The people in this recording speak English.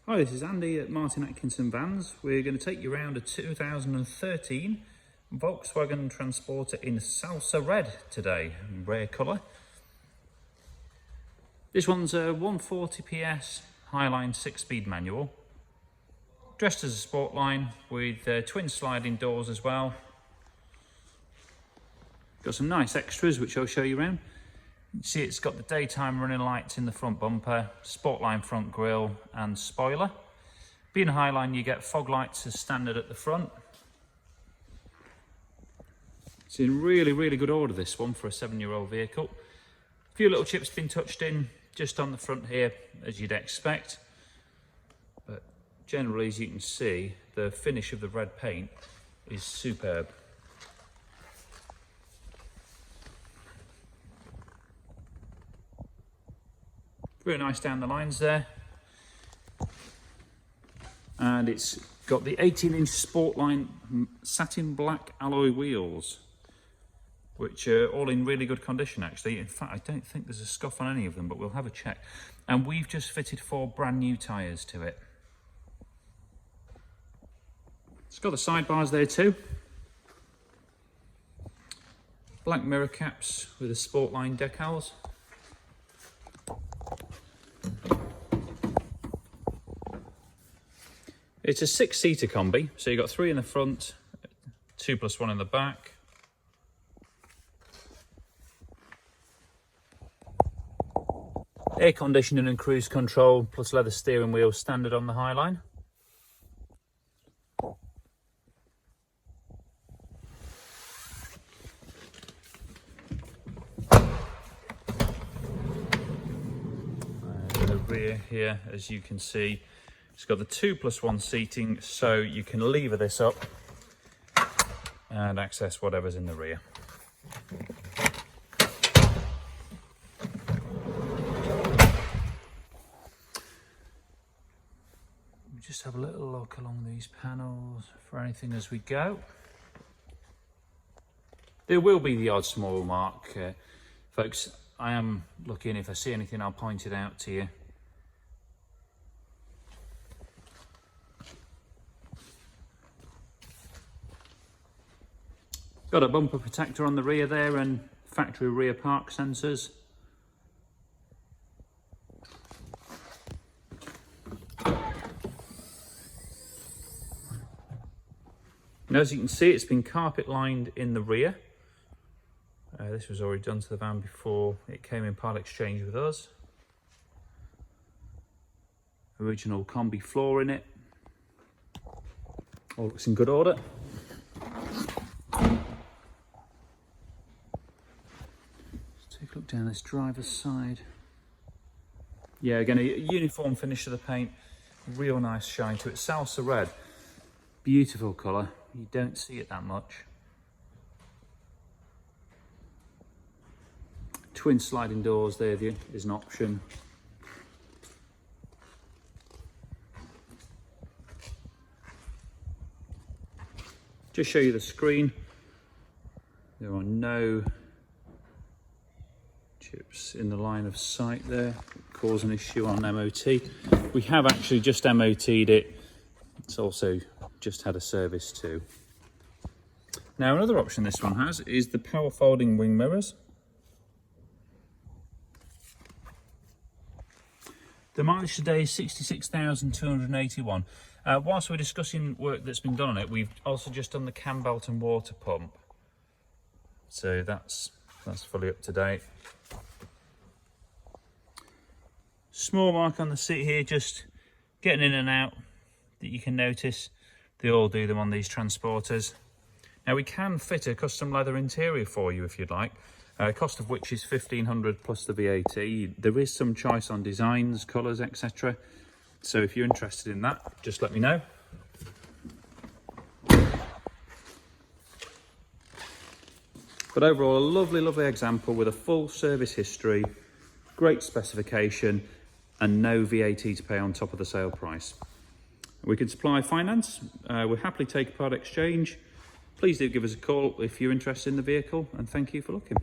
Hi, this is Andy at Martin Atkinson Vans. We're going to take you around a 2013 Volkswagen Transporter in Salsa Red today, rare colour. This one's a 140 PS Highline 6-speed manual, dressed as a Sportline with twin sliding doors as well. Got some nice extras which I'll show you around. You see it's got the daytime running lights in the front bumper, Sportline front grille and spoiler. Being a Highline, you get fog lights as standard at the front. It's in really good order, this one, for a 7-year-old vehicle. A few little chips been touched in just on the front here, as you'd expect. But generally, as you can see, the finish of the red paint is superb. Very nice down the lines there. And it's got the 18-inch Sportline satin black alloy wheels, which are all in really good condition actually. In fact, I don't think there's a scuff on any of them, but we'll have a check. And we've just fitted 4 brand new tyres to it. It's got the sidebars there too. Black mirror caps with the Sportline decals. It's a 6-seater Kombi, so you've got 3 in the front, 2 + 1 in the back. Air conditioning and cruise control, plus leather steering wheel standard on the Highline. And the rear here, as you can see, it's got the 2 + 1 seating, so you can lever this up and access whatever's in the rear. We just have a little look along these panels for anything as we go. There will be the odd small mark, folks. I am looking. If I see anything, I'll point it out to you. Got a bumper protector on the rear there and factory rear park sensors. And as you can see, it's been carpet lined in the rear. This was already done to the van before it came in part exchange with us. Original Kombi floor in it. All looks in good order. Take a look down this driver's side. Yeah, again, a uniform finish of the paint, real nice shine to it. Salsa Red, beautiful colour. You don't see it that much. Twin sliding doors there is an option. Just show you the screen. There are no chips in the line of sight there, cause an issue on MOT. We have actually just MOT'd it. It's also just had a service too. Now another option this one has is the power folding wing mirrors. The mileage today is 66,281. Whilst we're discussing work that's been done on it, we've also just done the cambelt and water pump. So that's fully up to date. Small mark on the seat here, just getting in and out, that you can notice. They all do them on these Transporters. Now we can fit a custom leather interior for you if you'd like, cost of which is $1,500 plus the VAT. There is some choice on designs, colours, etc. So if you're interested in that, just let me know. But overall, a lovely example with a full service history, great specification, and no VAT to pay on top of the sale price. We can supply finance. We'll happily take a part exchange. Please do give us a call if you're interested in the vehicle, and thank you for looking.